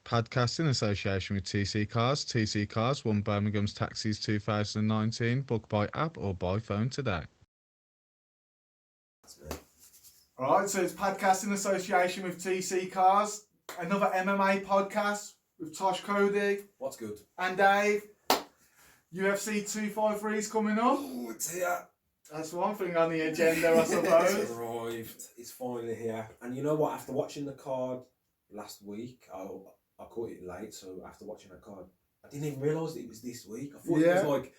Padcast in association with TC Cars. TC Cars won Birmingham's Taxis 2019. Book by app or by phone today. Alright, so it's Padcast in association with TC Cars. Another MMA podcast with Tosh Coady. What's good? And Dave. UFC 253 is coming up. Oh, it's here. That's one thing on the agenda, I suppose. It's arrived. It's finally here. And you know what? After watching the card last week, I caught it late, so after watching that card, I didn't even realise that it was this week. I thought it was like,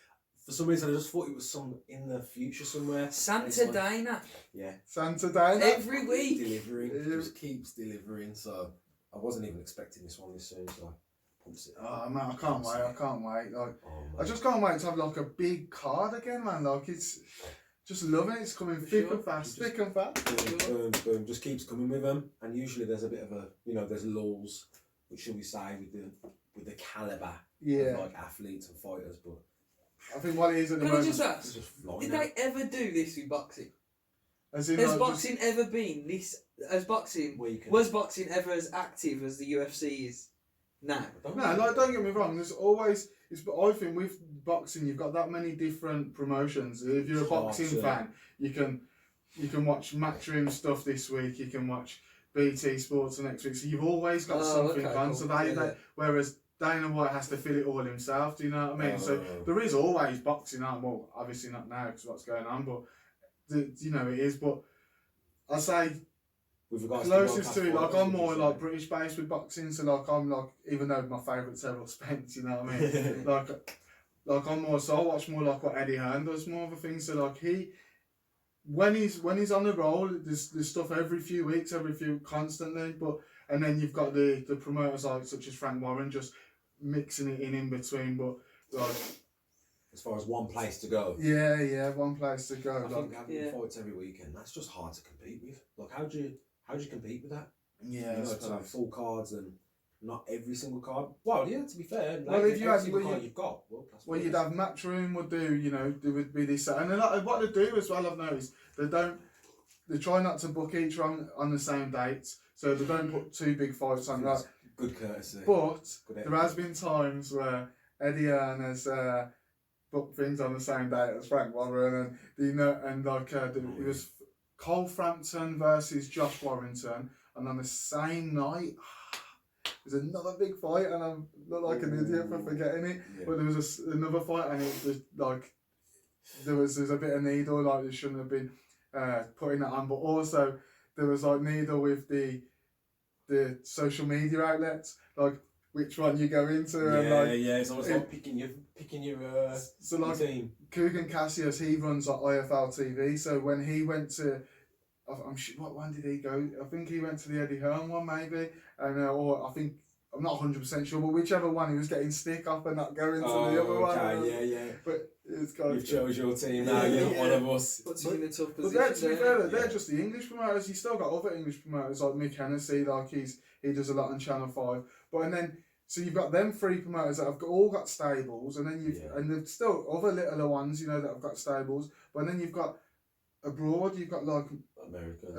for some reason, I just thought it was some in the future somewhere. Santa Dana. Yeah. Santa Dana. Every week. Delivering. Just keeps delivering. So I wasn't even expecting this one this soon, so I pumped it. Oh man, I can't wait. Like, Oh, I just can't wait to have like a big card again, man. Like, it's just loving it. It's coming thick and fast. Boom, boom. Just keeps coming with them. And usually there's a bit of a, there's lulls, which shall we say, with the calibre of like athletes and fighters, but I think what it is at the Can I moment. just ask, did they ever do this with boxing? As in, Has like, boxing ever been this? Was boxing ever as active as the UFC is now? No, like, don't get me wrong. There's always. I think with boxing, you've got that many different promotions. If you're a boxing fan, you can watch Matchroom stuff this week. You can watch BT Sports the next week. So you've always got something on. So whereas Dana White has to fill it all himself. Do you know what I mean? So there is always boxing on. Well, obviously not now because what's going on, but it is. But I say closest to it, like I'm more like British based with boxing. So like I'm like, even though my favourite's Errol Spence, you know what I mean? like I'm more. So I watch more like what Eddie Hearn does, more of a thing. So like when he's on the roll, there's stuff every few constantly. But and then you've got the promoters like such as Frank Warren just mixing it in between. But like, as far as one place to go. Yeah, one place to go. I think having fights every weekend, that's just hard to compete with. Like, how do you compete with that? Yeah, to have full cards and not every single card. Well, yeah, to be fair, well, if you had card you've got, you'd have Matchroom would do, there would be this, and then what they do as well, I've noticed, they try not to book each one on the same dates, so they don't put two big fights on that. Good courtesy. But there has been times where Eddie Hearn has booked things on the same date as Frank Warren, and it was Cole Frampton versus Josh Warrington, and on the same night there's another big fight, and I'm not like an idiot for forgetting it. Yeah. But there was another fight, and it was like there's a bit of needle, like they shouldn't have been putting that on. But also there was like needle with the social media outlets, like which one you go into. It's almost like picking your so like team. Kugan Cassius, he runs like IFL TV. So when he went to, what one did he go? I think he went to the Eddie Hearn one maybe, and or I think I'm not 100% sure, but whichever one he was getting stick off and not going to the other one. But it's kind You've chose your team now. You're not one of us. Puts you in a tough position. But to be fair, they're just the English promoters. You still got other English promoters like Mick Hennessy, like he does a lot on Channel 5. But and then so you've got them three promoters that have all got stables, and then and there's still other littler ones, that have got stables. But then you've got abroad, you've got like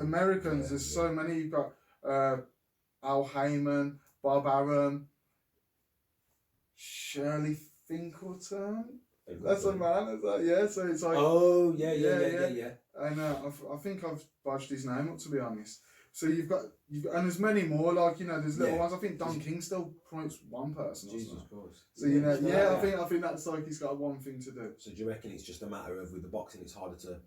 Americans. There's so many. You've got Al Heyman, Bob Arum, Shirley Finkelton. That's a man, is that? Yeah, so it's like yeah. And I think I've bodged his name up, to be honest. So you've got and there's many more, like there's little ones. I think Don King still promotes one person. Jesus Christ. So I think that's like he's got one thing to do. So do you reckon it's just a matter of with the boxing it's harder to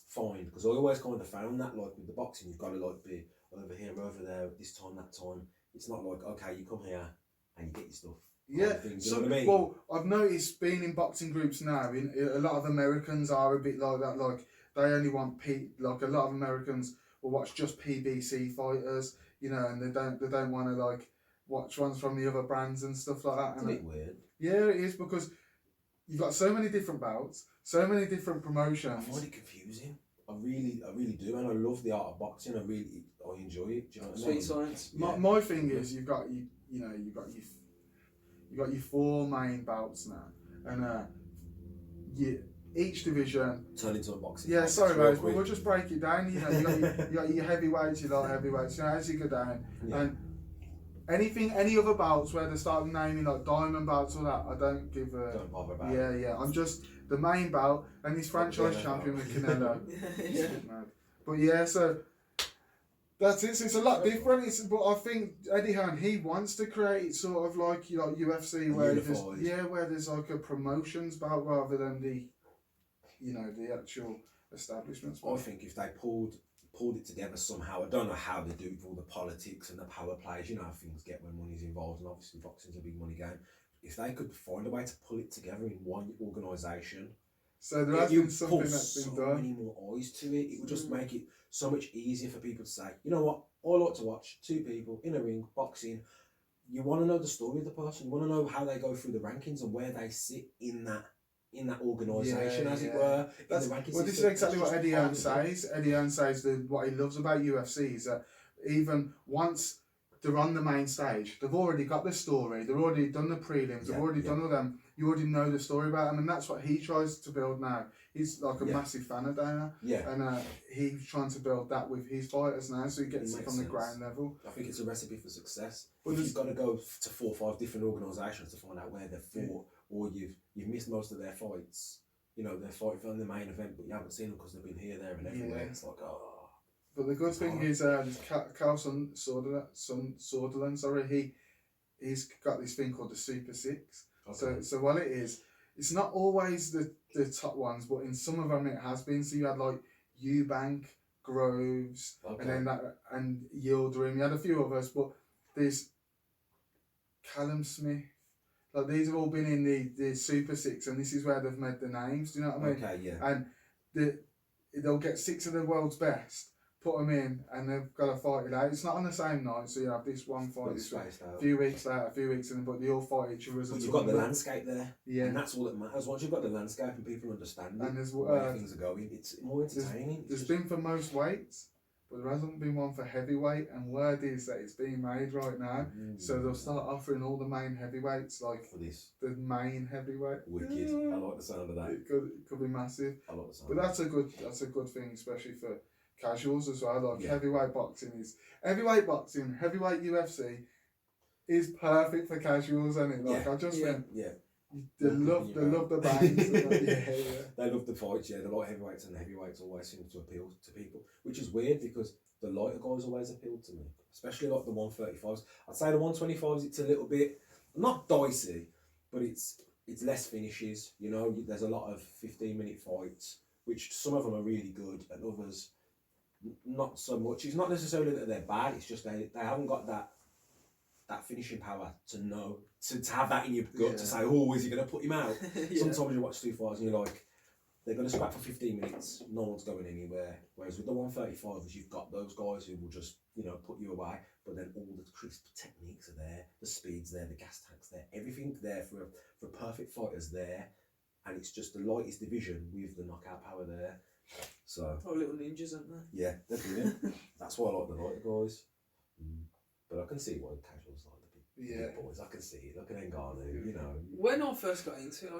find? Because I always kind of found that like with the boxing you've got to like be over here, over there, this time, that time. It's not like okay, you come here and you get your stuff. Yeah, you know what I mean? Well, I've noticed being in boxing groups now, a lot of Americans are a bit like that. Like they only want like a lot of Americans will watch just PBC fighters, and they don't want to like watch ones from the other brands and stuff like that. It's a bit weird. Yeah, it is because you've got so many different bouts, so many different promotions. I find it confusing. I really do, and I love the art of boxing. I enjoy it. Do you know what I mean? Sweet science. My thing is you've got your four main bouts now, and each division turn into a boxing. Yeah, sorry guys, but we'll just break it down. You got your heavyweights, your light heavyweights. As you go down, and any other belts where they start naming like diamond belts or that, I don't give a. Don't bother about Yeah, it. yeah. I'm just the main belt and he's franchise champion with Canelo. Yeah. But yeah, so that's it. So it's a lot different. But I think Eddie Hearn, he wants to create sort of like UFC where where there's like a promotions belt rather than the the actual establishments. I think if they pulled it together somehow, I don't know how they do it with all the politics and the power plays, you know how things get when money's involved, and obviously boxing's a big money game. If they could find a way to pull it together in one organisation, so there has been something that's been done. Many more eyes to it. It would just make it so much easier for people to say, you know what, I like to watch two people in a ring boxing. You want to know the story of the person. You want to know how they go through the rankings and where they sit in that organisation, as it were. This is exactly what Eddie Hearn says. Eddie Hearn says that what he loves about UFC is that even once they're on the main stage, they've already got the story, they've already done the prelims, they've already done all them, you already know the story about them, and that's what he tries to build now. He's like a massive fan of Dana, and he's trying to build that with his fighters now, so he gets it from the ground level. I think it's a recipe for success. But you've got to go to 4 or 5 different organisations to find out where they've fought, or you've missed most of their fights. You know, they're fighting on the main event, but you haven't seen them because they've been here, there, and everywhere. Yeah. It's like, oh. But the good thing is, Carlson Soderland, he's got this thing called the Super Six. Okay. So while it's not always the top ones, but in some of them it has been. So you had like Eubank, Groves, and Yildirim. You had a few others, but there's Callum Smith. Like these have all been in the Super Six, and this is where they've made the names. Do you know what I mean? Okay, yeah. And they'll get 6 of the world's best, put them in, and they've got to fight it out. It's not on the same night, so you have this one fight a few weeks later, but they all fight each other as a you've got the landscape there, and that's all that matters. Once you've got the landscape and people understand it, and where things are going, it's more entertaining. There's been for most weights, but there hasn't been one for heavyweight, and word is that it's being made right now. So they'll start offering all the main heavyweights, like for this. The main heavyweight. Wicked. I like the sound of that. It could be massive. I like the sound. But that's a good thing, especially for casuals as well. Like heavyweight boxing, heavyweight UFC is perfect for casuals, isn't it? Like I just think they love the bangs. They love the fights. Yeah, the light heavyweights and the heavyweights always seem to appeal to people, which is weird because the lighter guys always appeal to me, especially like the 135s. I'd say the 125s, it's a little bit not dicey, but it's less finishes. You know, there's a lot of 15-minute fights, which some of them are really good, and others not so much. It's not necessarily that they're bad. It's just they haven't got that finishing power to know to have that in your gut to say, oh, is he going to put him out? Sometimes you watch 2 fights and you're like, they're going to scrap for 15 minutes. No one's going anywhere. Whereas with the 135s, you've got those guys who will just put you away. But then all the crisp techniques are there, the speed's there, the gas tank's there, everything there for a perfect fighter's there, and it's just the lightest division with the knockout power there. So little ninjas, aren't they? Yeah, they're brilliant. That's why I like the lighter guys. But I can see why the casuals like the big boys. I can see it. Look at Ngannou, When I first got into it, I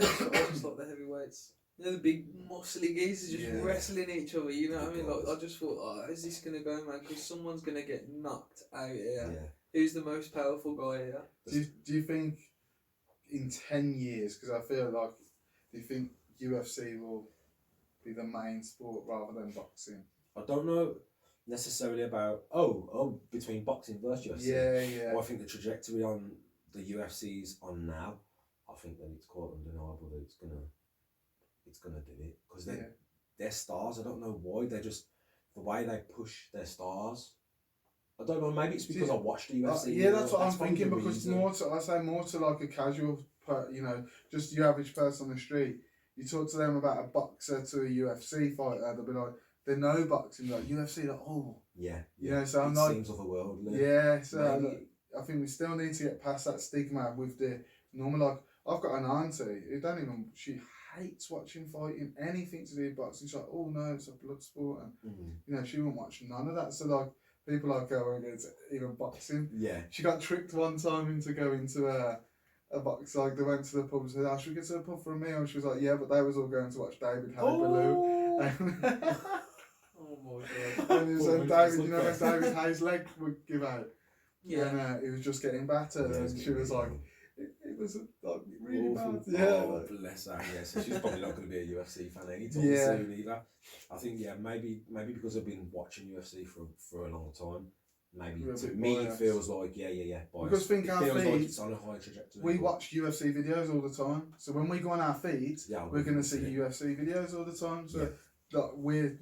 just like the heavyweights. The big muscly geezers just wrestling each other, you know what I mean? Like, I just thought, is this going to go, man? Because someone's going to get knocked out here. Yeah. Who's the most powerful guy here? Do you think in 10 years, because I feel like, do you think UFC will be the main sport rather than boxing? I don't know necessarily about between boxing versus UFC. Yeah. Well, I think the trajectory on the UFC's on now, I think that it's quite undeniable that it's gonna do it because they're stars. I don't know why. They're just the way they push their stars. I don't know. Maybe it's because I watched the UFC. That's what I'm thinking. Because I say more to like a casual, just your average person on the street. You talk to them about a boxer to a UFC fighter, they'll be like, they know boxing, like UFC, like, so I'm like, seems otherworldly. Yeah, so I think we still need to get past that stigma with the normal, like, I've got an auntie who she hates watching fighting, anything to do with boxing. She's like, oh no, it's a blood sport, and she won't watch none of that. So like, people like her won't go to even boxing. Yeah. She got tricked one time into going to a box, like they went to the pub and said, should we get to the pub for a meal? And she was like, yeah, but they was all going to watch David Haye-Baloo. Oh my god. And it was David, when David Haye's leg would give out. Yeah. And he was just getting battered, Yeah, and she was like, it was like really awful. bad. Yeah. Oh, Like, bless her. Yeah, so she's probably not going to be a UFC fan anytime Yeah. soon either. I think maybe because I've been watching UFC for a long time. Maybe We're a to bit me biased. it feels like biased. Because think it our feels like feed- it's on a high trajectory. we but- watch UFC videos all the time, so when we go on our feeds, Yeah, we're going to see see it. UFC videos all the time. So Yeah. like,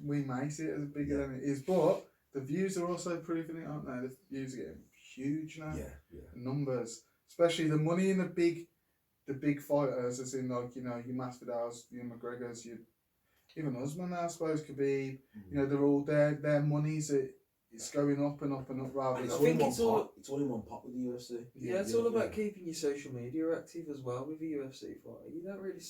we may see it as bigger Yeah. than it is, but the views are also proving it, aren't they? The views are getting huge now. Yeah. Numbers, especially the money in the big fighters, as in like your Masvidal's, your McGregor's, even Usman now, I suppose, could be. They're all their money's it's going up and up and up rather And than. it's I all in think one it's all- pot. It's all in one pot with the UFC. Yeah, it's all about keeping your social media active as well with a UFC fighter. You don't really,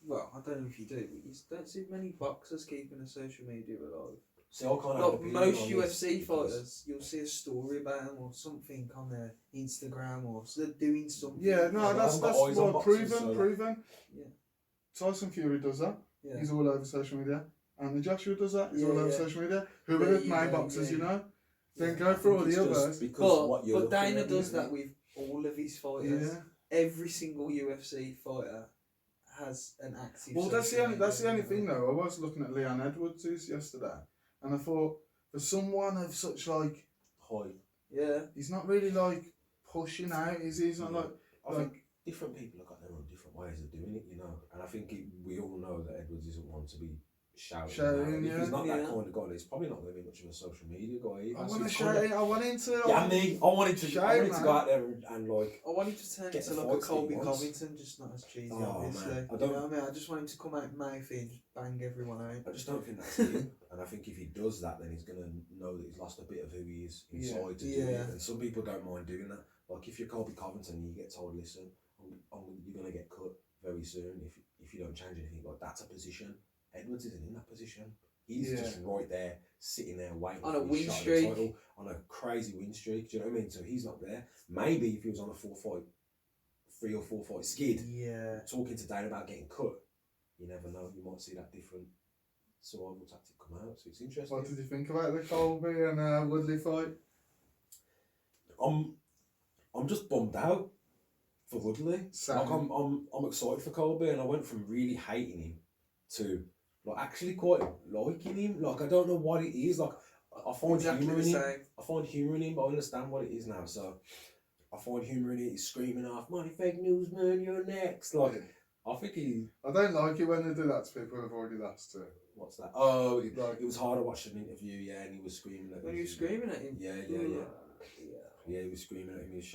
well, I don't know if you do, but you don't see many boxers keeping a social media alive. See, I can't have an Like opinion most on UFC this because- fighters, you'll see a story about them or something on their Instagram or so they're doing something. Yeah, no, Yeah, that's I haven't got eyes on well, boxers, so- proven. Yeah. Tyson Fury does that. Yeah. He's all over social media. And Joshua does that. He's Yeah, all over yeah. social media. Who There are the you main go, boxers, yeah. you know? Then Yeah. go through all It's the just others. because what you're But looking Dana at, does isn't it? that with all of his fighters. Yeah. Every single UFC fighter has an active. Well, that's social the only media. thing though. I was looking at Leon Edwards yesterday, and I thought for someone of such like, High. Yeah. he's not really like pushing out, is he? He's not Yeah. like. I think different people have got their own different ways of doing it, and I think we all know that Edwards isn't one to be shouting. Shouting, If yeah. he's not that Yeah. kind of guy, he's probably not going to be much of a social media guy either. I So want to it's shout kinda- it. I want him to. Yeah, me. I wanted to Shout, go out there and like. I want him to turn Get into the like a fights that he Colby wants. Covington, just not as cheesy, Oh, obviously. man. I You know don't- what I mean? I just want him to come out mouthy and just bang everyone out. I just don't think that's him, and I think if he does that, then he's gonna know that he's lost a bit of who he is inside to do it. Yeah. And some people don't mind doing that. Like if you're Colby Covington, and you get told, "Listen, you're gonna get cut very soon if you don't change anything." Like that's a position. Edwards isn't in that position. He's just right there, sitting there waiting On for a his win shot at the streak. title, on a crazy win streak. Do you know what I mean? So he's not there. Maybe if he was on a 3 or 4 fight skid, Yeah. talking to Dane about getting cut, you never know. You might see that different survival tactic come out. So it's interesting. What did you think about the Colby and Woodley fight? I'm just bummed out for Woodley. Same. Like I'm excited for Colby, and I went from really hating him to like actually quite liking him. Like I don't know what it is. Like I find Exactly humour the in him. same. I find humour in him, but I understand what it is now. So I find humour in it. He's screaming off, "Money fake news, man, you're next." Like I think he. I don't like it when they do that to people who've already lost to. What's that? Oh, Like- it was hard to watch an interview. Yeah, and he was screaming at When him. you were screaming at him. Yeah. Yeah, he was screaming at him. He was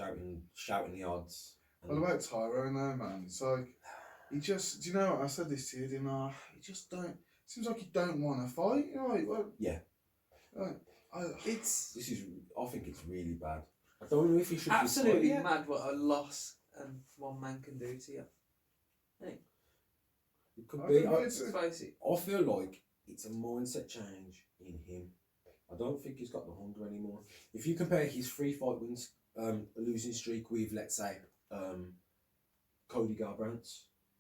shouting the odds. What about Tyrone though, man? It's like he just. Do you know what I said this to you? Didn't I? He just don't. Seems like he don't want to fight. You know, like, well, Yeah. Like, It's I think it's really bad. I don't know if he should. absolutely just fight. mad what a loss and one man can do to you. It could I be. think Let's face it. I feel like it's a mindset change in him. I don't think he's got the hunger anymore. If you compare his 3 fight wins, losing streak with, let's say, Cody Garbrandt.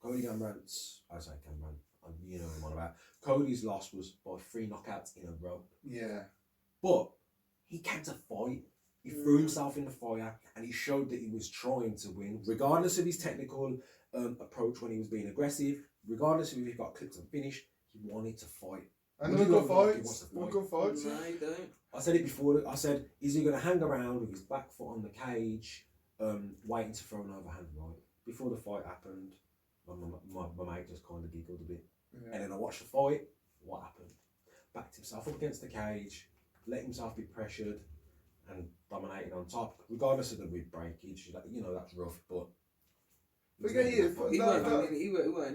I say Garbrandt. You know what I'm on about. Cody's loss was by 3 knockouts in a row. yeah. But he came to fight. He threw himself in the fire, and he showed that he was trying to win, regardless of his technical approach when he was being aggressive. Regardless of if he got clipped and finished, he wanted to fight. And Would look you good like he wants fights. to fight? Look good fights. No, you don't. I said it before. I said, is he going to hang around with his back foot on the cage, waiting to throw an overhand right? Before the fight happened, my mate just kind of giggled a bit. Yeah. And then I watched the fight. What happened? Backed himself up against the cage, let himself be pressured, and dominated on top. Regardless of the rib breakage, you know that's rough, but. Forget it, but He that- weren't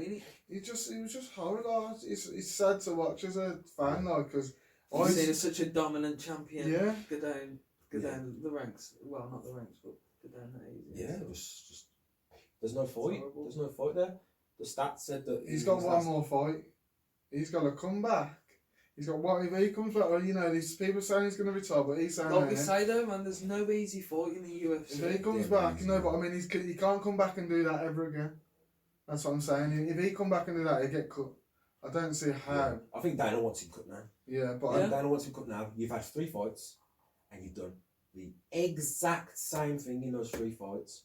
in it. He was just horrible. It's sad to watch as a fan, like, because He's seen as such a dominant champion. Yeah. Go down Yeah. the ranks. Well, not the ranks, but go down that easy. Yeah, it was just. There's no fight. horrible. There's no fight there. The stats said that he's got his one last- more fight. He's got to come back. He's got what if he comes back? Well, you know, these people saying he's going to retire, but he's saying Like we that, say though, man, there's no easy fight in the UFC. if he comes Yeah, back, he's- no, but I mean, he can't come back and do that ever again. That's what I'm saying. If he come back and do that, he'll get cut. I don't see how. Yeah. I think Dana wants him cut now. Yeah, but I think Dana wants him cut now. You've had 3 fights, and you're done. the exact same thing in those 3 fights.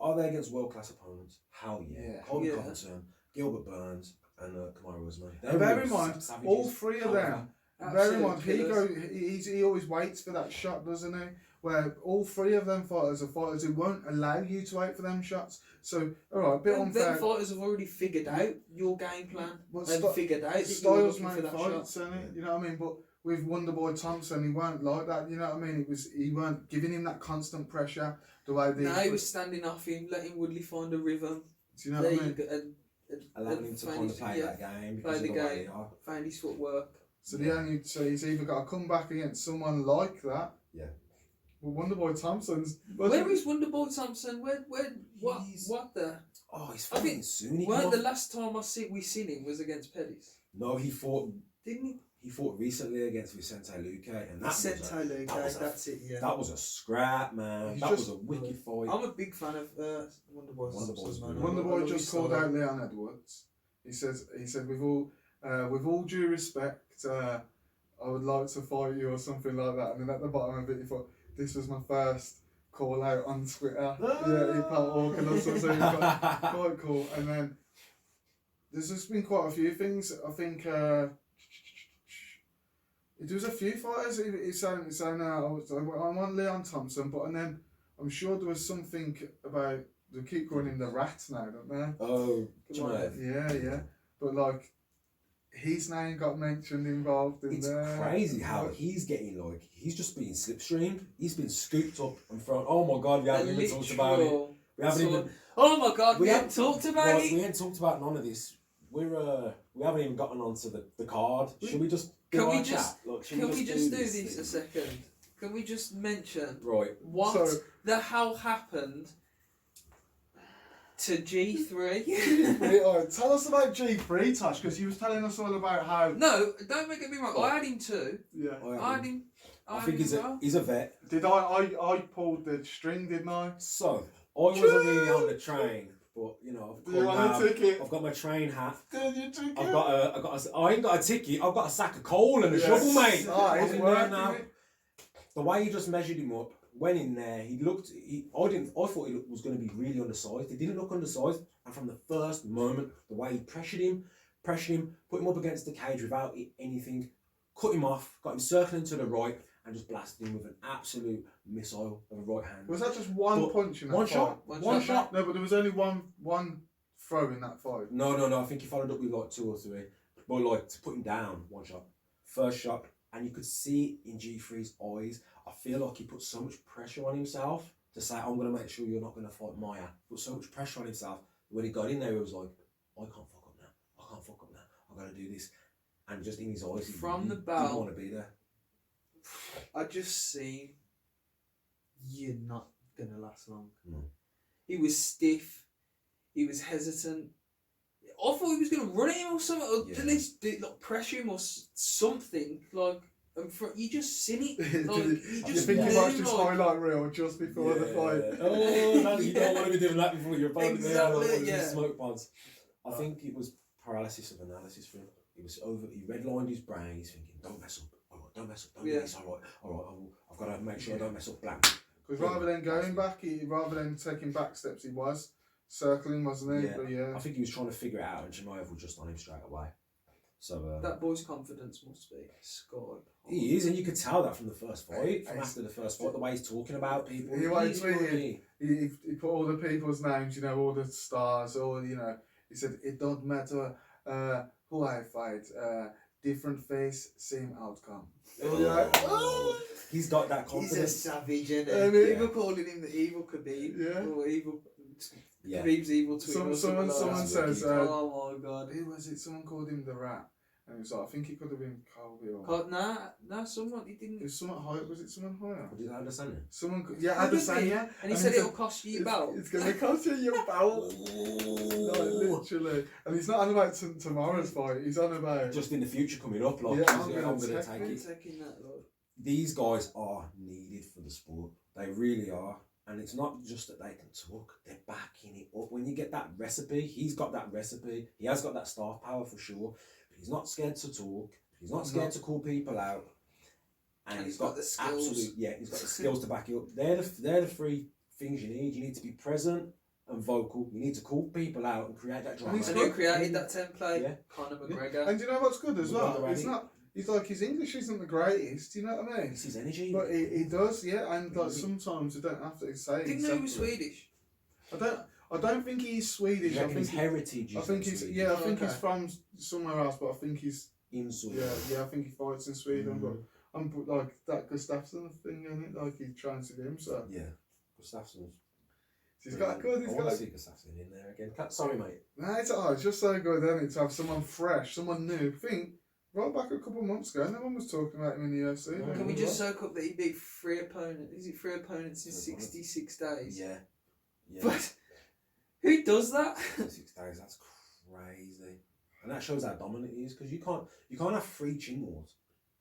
Are they against world-class opponents? Hell yeah. Colby Covington, Gilbert Burns, and Kamaru Usman. Bear in mind, all 3 of them. Bear in mind, he always waits for that shot, doesn't he? Where all 3 of them fighters are fighters who won't allow you to wait for them shots. So, all right, a bit unfair. Them fighters have already figured out your game plan. They've figured out that styles you're looking make for that fights, shot. you know what I mean? But with Wonderboy Thompson, he weren't like that. You know what I mean? He weren't giving him that constant pressure. The way he was standing off him, letting Woodley find a rhythm. Do you know what I mean? Allowing him to kind of play that game. Play the game. Find his footwork. So he's either got to come back against someone like that. Yeah. Well, Wonderboy Thompson's. Where is Wonderboy Thompson? What the? Oh, he's fighting soon. The last time we seen him was against Pettis? No, he fought. Didn't he? He fought recently against Vicente Luque, and that's it. Yeah. That was a scrap, man. That was a wicked fight. I'm a big fan of Wonderboy. Wonderboy just called out Leon Edwards. He said with all due respect, I would like to fight you or something like that. And then at the bottom of it, he thought, this was my first call out on Twitter. He felt organised, so he got quite cool. And then there's just been quite a few things. I think there was a few fighters. He's saying I'm on Leon Thompson, and then I'm sure there was something about they keep calling him the Rat now, don't they? Oh, Jamaev. Yeah. But like, his name got mentioned involved in there. It's crazy how he's getting he's just being slipstreamed. He's been scooped up and thrown. Oh my god, we haven't even talked about it. We haven't talked about it. We haven't talked about none of this. We haven't even gotten onto the card. Should we just Can we just do this a second? Can we just mention what the hell happened to G3? Right, tell us about G3, Tosh, because you was telling us all about how. No, don't make me wrong. I had him too. Yeah, I had him. I think he's a vet. Did I pulled the string, didn't I? So I wasn't really on the train. But I've got my train hat. Did you ticket? I ain't got a ticket. I've got a sack of coal and a shovel, mate. He's in there now. The way he just measured him up, went in there. I thought he was going to be really undersized. He didn't look undersized, and from the first moment, the way he pressured him, put him up against the cage without anything, cut him off, got him circling to the right, and just blasted him with an absolute missile of a right hand. Was that just one punch in that fight? One shot? No, but there was only one throw in that fight. No. I think he followed up with 2 or 3. But to put him down, one shot. First shot, and you could see in G3's eyes, I feel like he put so much pressure on himself to say, I'm going to make sure you're not going to fight Maya. Put so much pressure on himself. When he got in there, he was like, I can't fuck up now. I've got to do this. And just in his eyes, he didn't want to be there. I just see you're not gonna last long. No. He was stiff. He was hesitant. I thought he was gonna run at him or something, or at least pressure him or something. You just seen it. You think you watched his highlight reel just before the fight? Oh, no, you don't want to be doing that before you're about to smoke pods. I think it was paralysis of analysis for him. He redlined his brain. He's thinking, don't mess up. Don't mess up, don't do this, all right, I've got to make sure I don't mess up blank. Because rather than going back, rather than taking back steps, he was circling, wasn't he? Yeah. But I think he was trying to figure it out, and Jamaev was just on him straight away. So that boy's confidence must be sky. He is, and you could tell that from the first fight, after the first fight, the way he's talking about people. He put all the people's names, all the stars, he said, it don't matter who I fight, different face, same outcome. He's got that confidence. He's a savage, isn't he? People calling him the evil Khabib. Or evil. Khabib's evil twin. Someone says, oh my god. Who was it? Someone called him the Rat. And he was like, I think it could have been Colby or... Nah, someone, he didn't... It was someone higher. Was it someone higher? Did Adesanya? Someone, Adesanya. And he said it'll cost you your belt. It's going to cost you your belt. Literally. And he's not on about tomorrow's fight. He's on about... Just in the future coming up. I'm going to take it. These guys are needed for the sport. They really are. And it's not just that they can talk, they're backing it up. When you get that recipe, he's got that recipe. He has got that star power for sure. He's not scared to talk. He's not scared to call people out. and he's got the skills. He's got the skills to back you up. They're the three things you need. You need to be present and vocal. You need to call people out and create that drama. And who created that template? Yeah. Conor McGregor. And do you know what's good as well? Already. It's not. He's like, his English isn't the greatest. Do you know what I mean? It's his energy. But he does, yeah. And like sometimes you don't have to say. Didn't know he was Swedish. I don't think he's Swedish. I think his heritage. I think he's Swedish. I think he's from somewhere else, but I think he's in Sweden. Yeah, I think he fights in Sweden, but I'm like that Gustafsson thing in it, like he's trying to do him. So yeah, Gustafsson's. He's got good. I want to see Gustafsson in there again. Sorry, mate. Nah, it's just so good, isn't it, to have someone fresh, someone new. Think right back a couple of months ago, no one was talking about him in the UFC. Can we just soak up that he beat 3 opponents? Is it 3 opponents in 66 days? Yeah. But who does that? 66 days. That's crazy. And that shows how dominant he is, because you can't have 3 chin wars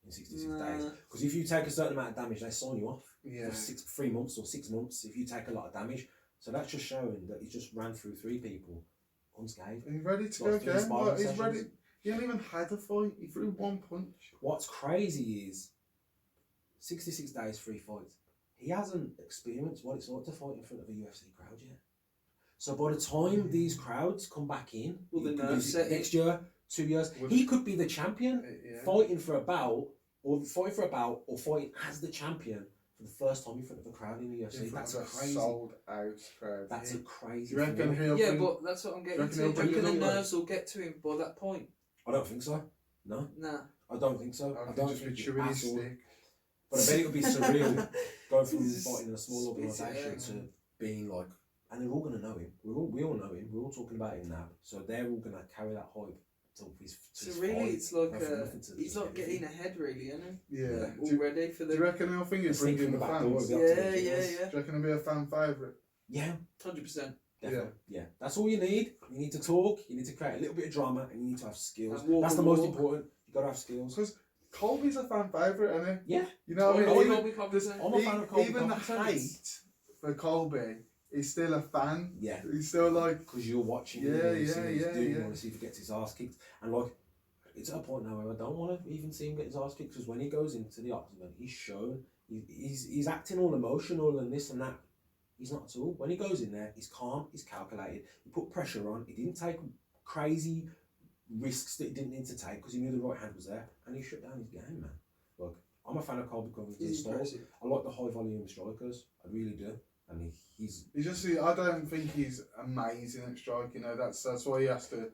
in 66 days. Because if you take a certain amount of damage, they sign you off for 3 months or 6 months if you take a lot of damage. So that's just showing that he just ran through 3 people unscathed. He's ready to go again. Like, he's ready. He hasn't even had a fight. He threw 1 punch. What's crazy is 66 days, 3 fights. He hasn't experienced what it's like to fight in front of a UFC crowd yet. So by the time these crowds come back in, next year, 2 years, he could be the champion, fighting for a belt, or fighting as the champion for the first time in front of a crowd in the UFC. That's a crazy sold out crowd. That's a crazy. You reckon he'll but that's what I'm getting to. Do you reckon the nerves will get to him by that point? I don't think so. No. Nah. I don't think so. I don't think chewing his stick. But I bet it would be surreal going from fighting in a small organisation to being like, and they're all going to know him. We all know him. We're all talking about him now. So they're all going to carry that hype till his So really, it's like he's not getting ahead, really, isn't he? Yeah. Already for the. Do you reckon he'll think he'll bring in the fans? Yeah. Do you reckon he'll be a fan favourite? Yeah. 100%. Definitely. Yeah. That's all you need. You need to talk. You need to create a little bit of drama, and you need to have skills. That's the most important. You got to have skills. Because Colby's a fan favourite, isn't he? Yeah. You know what I mean? I'm a fan of Colby. Even the hate for Colby, he's still a fan. Yeah. He's still like. Because you're watching. You want to see if he gets his ass kicked, and like. It's at a point now where I don't want to even see him get his ass kicked, because when he goes into the octagon, he's shown he's acting all emotional and this and that. He's not at all. When he goes in there, he's calm, he's calculated. He put pressure on. He didn't take crazy risks that he didn't need to take because he knew the right hand was there, and he shut down his game, man. Look, I'm a fan of Colby Covington's style. I like the high volume strikers. I really do. And he's just. I don't think he's amazing at striking. That's why he has to.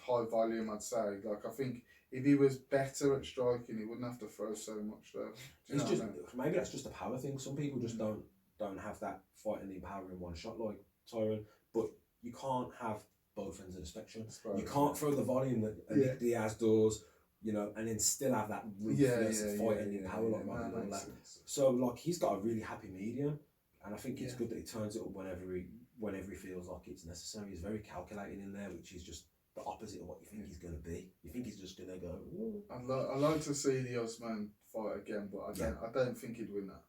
High volume, I'd say. Like, I think if he was better at striking, he wouldn't have to throw so much though. It's just maybe that's just a power thing. Some people just don't have that fighting power in one shot like Tyron. But you can't have both ends of the spectrum. You can't throw the volume that Nick Diaz does, and then still have that ruthless fighting power like Michael Lawler. So like he's got a really happy medium, and I think it's good that he turns it up whenever he feels like it's necessary. He's very calculating in there, which is just the opposite of what you think he's going to be. You think he's just going to go. Ooh. I'd like to see the Usman fight again, but I don't think he'd win that.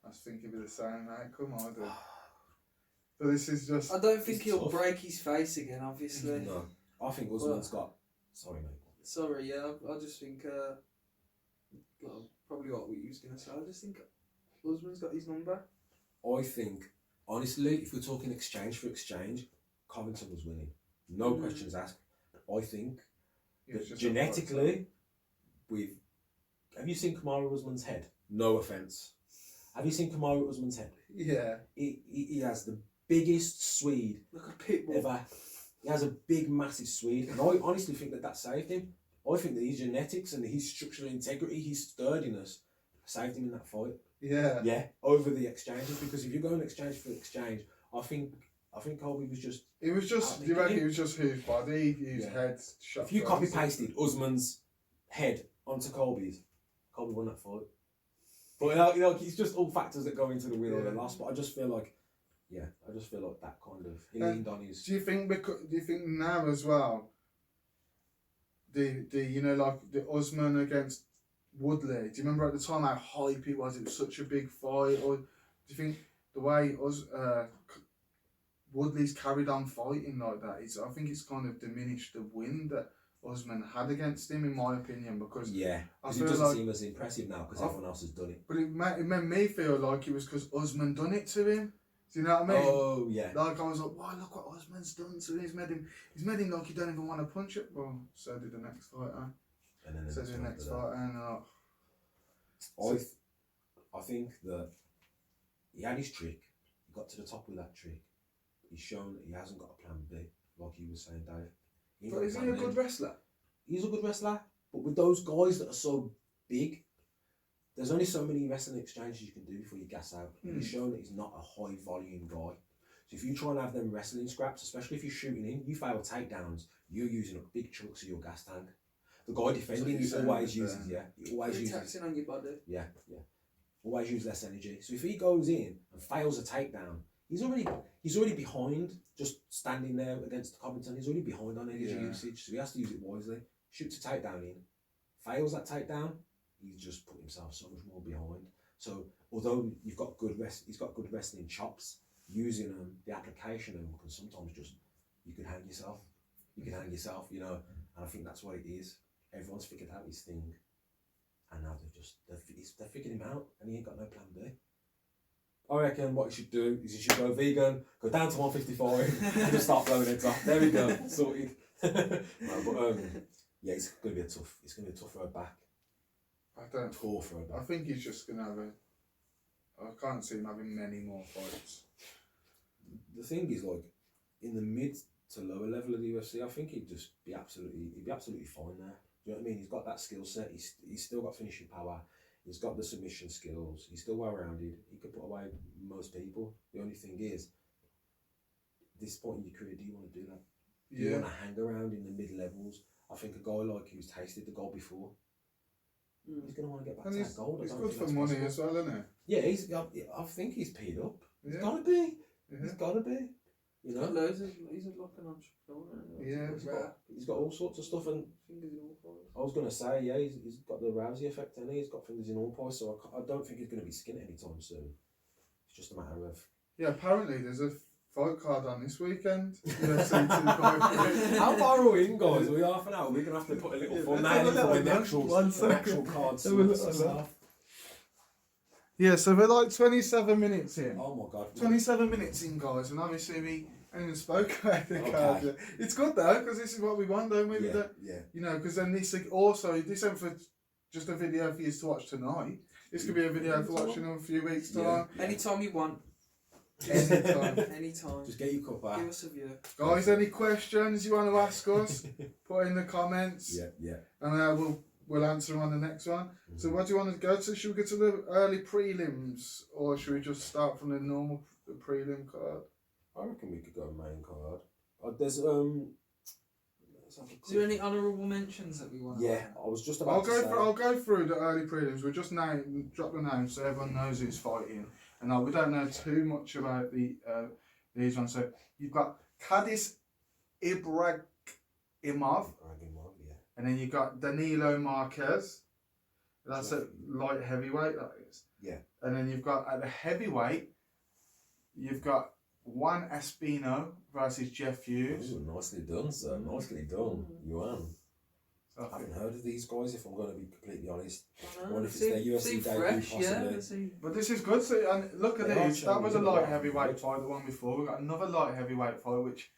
I think he'd be the same outcome. I do. But this is just. I don't think he'll break his face again. Obviously. No, I think Usman's got. Sorry, mate. Sorry, yeah. I just think. Probably what you was going to say. I just think Usman's got his number. I think, honestly, if we're talking exchange for exchange, Covington was winning. No questions asked. I think that genetically, have you seen Kamaru Usman's head? No offence. Have you seen Kamaru Usman's head? Yeah. He has the biggest Swede like a pit bull ever. He has a big, massive Swede, and I honestly think that saved him. I think that his genetics and his structural integrity, his sturdiness, saved him in that fight. Yeah. Yeah. Over the exchanges, because if you're going exchange for exchange, I think Colby was just. It was just. Do you reckon it was just his body, his head shot? If you copy pasted Usman's head onto Colby won that fight. But it's just all factors that go into the win or the loss. But I just feel like, that kind of he leaned on his. Do you think now as well? The Usman against Woodley. Do you remember at the time how hype it was? It was such a big fight. Or do you think the way Woodley's carried on fighting like that, I think it's kind of diminished the win that Usman had against him, in my opinion, because Yeah, I because it feel doesn't like, seem as impressive now because everyone else has done it. but it made me feel like it was because Usman done it to him. Do you know what I mean? Oh yeah. Like I was like, wow, look what Usman's done to him. He's made him like you don't even want to punch it. Well, so did the next fighter. And then So did the next fighter, and I think that he had his trick. He got to the top with that trick. He's shown that he hasn't got a plan B, like you were saying, Dave. But is he a good wrestler? He's a good wrestler, but with those guys that are so big, there's only so many wrestling exchanges you can do before you gas out. He's shown that he's not a high volume guy. So if you try and have them wrestling scraps, especially if you're shooting in, you fail takedowns, you're using up big chunks of your gas tank. The guy defending he always uses, he always uses taxing on your body. Yeah. Always use less energy. So if he goes in and fails a takedown, he's already behind, just standing there against the Covington. He's already behind on energy usage, so he has to use it wisely. Shoots a takedown in, fails that takedown, he's just put himself so much more behind. So although he's got good wrestling chops, using them, the application of them can sometimes you can hang yourself. You know, and I think that's what it is. Everyone's figured out his thing, and now they're figuring him out, and he ain't got no plan B. I reckon what he should do is he should go vegan, go down to 155, and just start blowing heads off. There we go, sorted. No, but yeah, it's gonna be a tough road back. Tough road back. I think he's just gonna have I can't see him having many more fights. The thing is, like, in the mid to lower level of the UFC, I think he'd be absolutely fine there. Do you know what I mean? He's got that skill set. He's still got finishing power. He's got the submission skills. He's still well rounded. He could put away most people. The only thing is, at this point in your career, do you want to do that? Do you want to hang around in the mid levels? I think a guy like who's tasted the gold before, he's going to want to get back to that gold. He's good for money as well, isn't he? Yeah, I think he's paid up. He's got to be. He's got to be. You know, he's like an entrepreneur. Yeah, he's got all sorts of stuff, and fingers in all pies. I was going to say, yeah, he's got the Rousey effect, and he's got fingers in all pies, so I don't think he's going to be skinned anytime soon. It's just a matter of. Yeah, apparently there's a fight card on this weekend. UFC How far are we in, guys? Are we half an hour? We're going to have to put a little thumbnail in the actual card. Yeah, so we're like 27 minutes in. Oh my god. 27 minutes in, guys, and obviously we ain't even spoke about the card yet. It's good though, because this is what we want, don't we? Yeah. You know, because then this ain't for just a video for you to watch tonight. This could be a video for watching in a few weeks' time. Anytime you want. Anytime. Just get your cup out. Give us a view. Guys, any questions you want to ask us, put in the comments. Yeah. And we'll answer them on the next one. So what do you want to go to? Should we go to the early prelims, or should we just start from the normal prelim card? I reckon we could go main card. There's Is there any honourable mentions that we want? Yeah, I was just about to say. I'll go through the early prelims. We'll just drop the names so everyone knows who's fighting. And we don't know too much about these ones. So you've got Kadis Ibragimov. And then you've got Danilo Marquez. That's a light heavyweight, that is. Yeah. And then you've got at the heavyweight, you've got Juan Espino versus Jeff Hughes. Ooh, nicely done, sir. Nicely done. Yuan. So I haven't heard of these guys, if I'm going to be completely honest. I wonder if it's their UFC debut, possibly. But this is good. So, and look at these. That was a light heavyweight fight, the one before. We've got another light heavyweight fight, which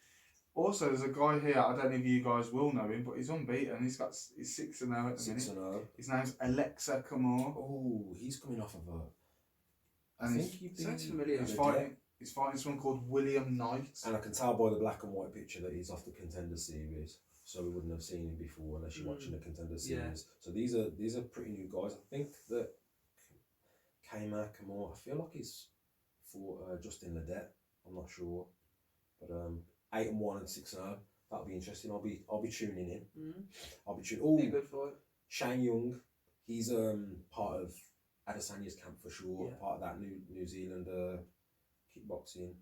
also there's a guy here. I don't know if you guys will know him, but he's unbeaten. He's 6-0 at the minute. 6-0. His name's Alexa Kamor. Oh, he's coming off of a. And sounds familiar. He's fighting someone called William Knight. And I can tell by the black and white picture that he's off the Contender Series. So we wouldn't have seen him before unless you're watching the Contender Series. Yeah. So these are pretty new guys. I think that KaiKara-France, I feel like he's fought Justin Ledet. I'm not sure, but 8-1 and 6-0. That'll be interesting. I'll be tuning in. I'll be tuning. Be a good fight. Shane Young, he's part of Adesanya's camp for sure. Yeah. Part of that New Zealand kickboxing.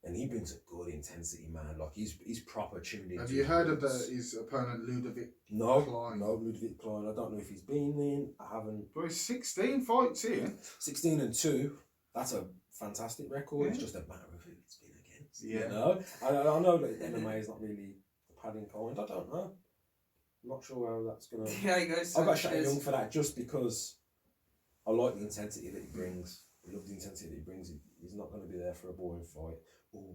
And he brings a good intensity, man. Like he's proper tuned in. Have you heard of his opponent Ludovic Klein? No, Ludovic Klein. I don't know if he's been in. I haven't. But he's 16 fights in. 16-2. That's a fantastic record. Yeah. It's just a matter of who it's been against. Yeah. You know? I know that MMA is not really the padding kind. I don't know. not sure how that's gonna. Diego Sanchez. I've got Shane Young for that just because I like the intensity that he brings. I love the intensity that he brings. He's not going to be there for a boring fight. Ooh.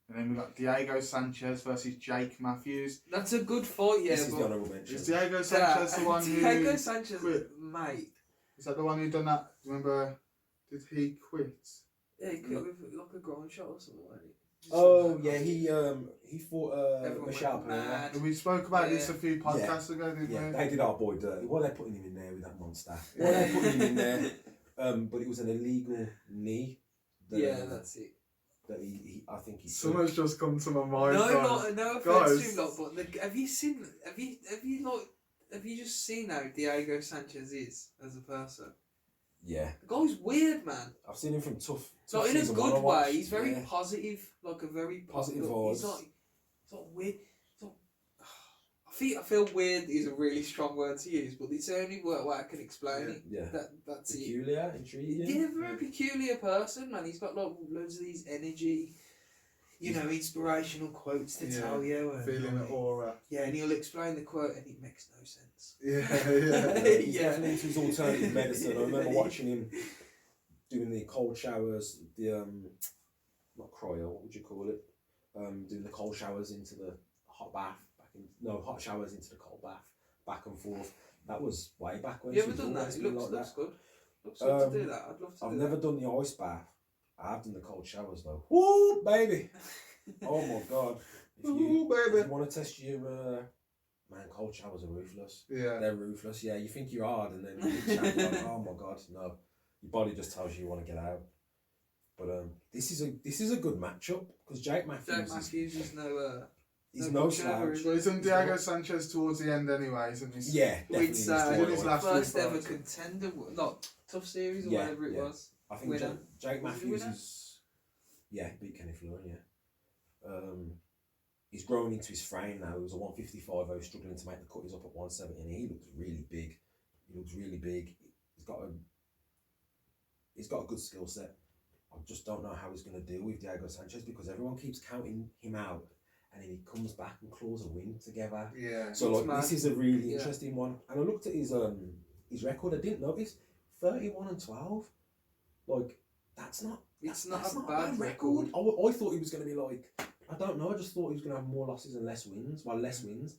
And then we got Diego Sanchez versus Jake Matthews. That's a good fight, yeah. This is the honourable mention. Is Diego Sanchez the one who... Diego Sanchez, quit? mate. Is that the one who done that? Remember, did he quit? Yeah, he quit with like a groin shot or something like that. Oh yeah, he fought Michelle went mad. We spoke about this a few podcasts ago, didn't we? Yeah, they did our boy dirty. Why are they putting him in there with that monster? Why are they putting him in there? But it was an illegal knee. That's it. That I think he. Someone's just come to my mind. No offense to him, but have you just seen how Diego Sanchez is as a person? Yeah. The guy's weird, man. I've seen him from tough. So in a season good one I way, watched. he's very positive, like a very Positive He's vibes. not weird. I feel weird is a really strong word to use, but it's the only way I can explain it. Yeah. That's Peculiar, intriguing. Yeah, very peculiar person, man. He's got like loads of these energy, inspirational quotes to tell you. And, Feeling the aura. Yeah, and he'll explain the quote and it makes no sense. Yeah. He's definitely into his alternative medicine. I remember watching him doing the cold showers, not cryo, what would you call it? Doing the cold showers into the hot bath, hot showers into the cold bath, back and forth. That was way back when. You ever done that? It looks good. Looks good to do that. I'd love to I've do never that. done the ice bath. I have done the cold showers though. Woo, baby! Oh my god. If you want to test your man, cold showers are ruthless. Yeah. They're ruthless. Yeah, you think you're hard and then you get like, oh my god, no. Your body just tells you want to get out. But this is a good matchup because Jake Matthews is no he's no slouch. Well, isn't Diego Sanchez towards the end anyway, isn't he? Yeah, definitely. We'd say his last first few ever fights. contender, not tough series or Yeah, whatever it yeah. was. I think Winner. Jake Was he Matthews winner? is he beat Kenny Fleury, yeah. He's grown into his frame now. He was a 155, he was struggling to make the cut. He's up at 170 and he looks really big. He's got a good skill set. I just don't know how he's going to deal with Diego Sanchez because everyone keeps counting him out and then he comes back and claws a win together. Yeah. So like mad. this is a really interesting one. And I looked at his record. I didn't notice 31-12. Like that's not a a bad record. I thought he was going to be like I don't know. I just thought he was going to have more losses and less wins. Well, less wins.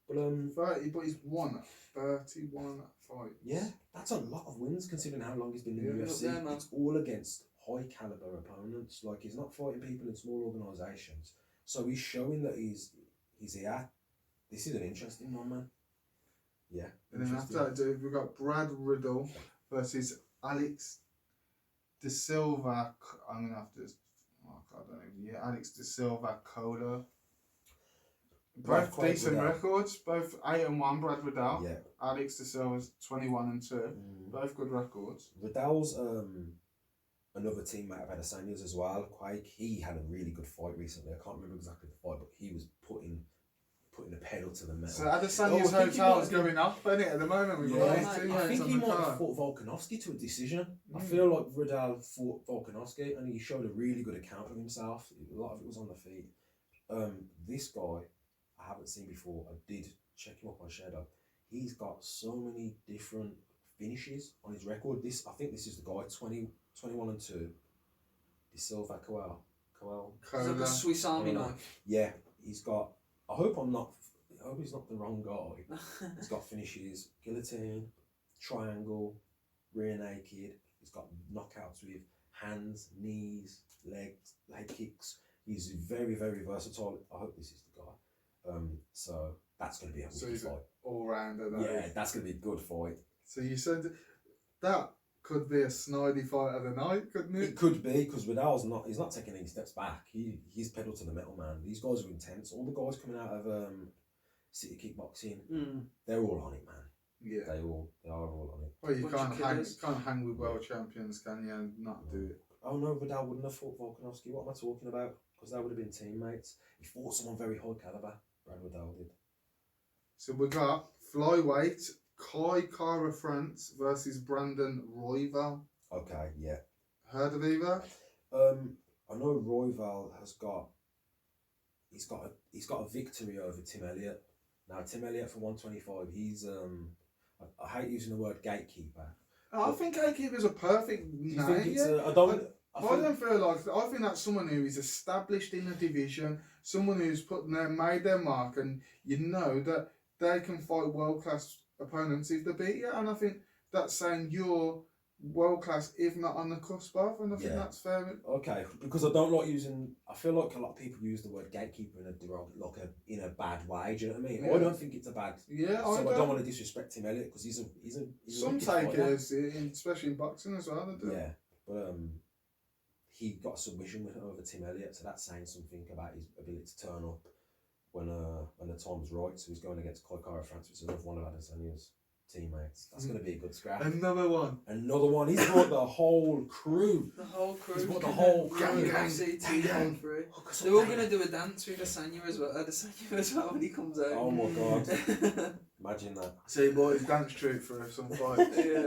But 30, but he's won 31 fights. yeah, that's a lot of wins considering how long he's been in the Yeah, UFC. yeah, man. It's all against high caliber opponents. Like he's not fighting people in small organisations. So he's showing that he's here. This is an interesting one, man. Yeah. And then after that, dude, we've got Brad Riddle versus Alex De Silva. I'm gonna have to. Oh God, I don't know. Yeah, Alex De Silva Cola. Both quite decent Riddle. records. Both 8-1. Brad Riddle. Yeah. Alex De Silva's 21-2. Both good records. Riddell's another teammate of Adesanya's as well. Quake. He had a really good fight recently. I can't remember exactly the fight, but he was putting the pedal to the metal. So Adesanya's I think he hotel's might- going up, isn't it, at the moment? We've Yeah, got I these two I mates think on he the might have card. fought Volkanovski to a decision. I feel like Riddell fought Volkanovski and he showed a really good account of himself. A lot of it was on the feet. This guy, I haven't seen before. I did check him up on Shadow. He's got so many different finishes on his record. I think this is the guy, 21-2. De Silva Coel. It's like Cola. a Swiss Army knife. Yeah, he's got. I hope he's not the wrong guy. He's got finishes: guillotine, triangle, rear naked. He's got knockouts with hands, knees, legs, leg kicks. He's very, very versatile. I hope this is the guy. So that's going to be a So wicked he's fight. all rounder. Yeah, that's going to be a good fight. So you said that could be a snidey fight of the night, couldn't it? It could be because Riddell's not. He's not taking any steps back. He's pedal to the metal, man. These guys are intense. All the guys coming out of City Kickboxing, they're all on it, man. Yeah. They are all on it. Well, you Bunch can't of hang, killers. can't hang with world champions, can you, and not do it? Oh no, Riddell wouldn't have fought Volkanovski. What am I talking about? Because they would have been teammates. He fought someone very high caliber. Brad Riddell did. So we got flyweight KaiKara-France versus Brandon Royval. Okay, yeah. Heard of either? I know Royval has got. He's got a victory over Tim Elliott. Now Tim Elliott for 125. He's I hate using the word gatekeeper. I think gatekeeper's a perfect Do you name. think it's? Yeah. I don't. I don't feel like. I think that's someone who is established in the division, someone who's made their mark, and you know that they can fight world class opponents if they beat you. And I think that's saying you're world class, if not on the cusp of, and I think that's fair. Okay, because I don't like using. I feel like a lot of people use the word gatekeeper in a bad way. Do you know what I mean? Yeah. I don't think it's a bad. Yeah, so I don't want to disrespect Tim Elliott because he's a some wicked fighter. takers, especially in boxing as well. They do. Yeah, but he got a submission with over Tim Elliott, so that's saying something about his ability to turn up when the time's right. So he's going against KaiKara-France, which is another one of Adesanya's teammates. That's going to be a good scrap. Another one. He's brought the whole crew. The whole crew. He's brought the whole gang. gang. They're all going to do a dance with Adesanya as well when he comes out. Oh my god. Imagine that. See, boys, dance troupe for some fight. Yeah.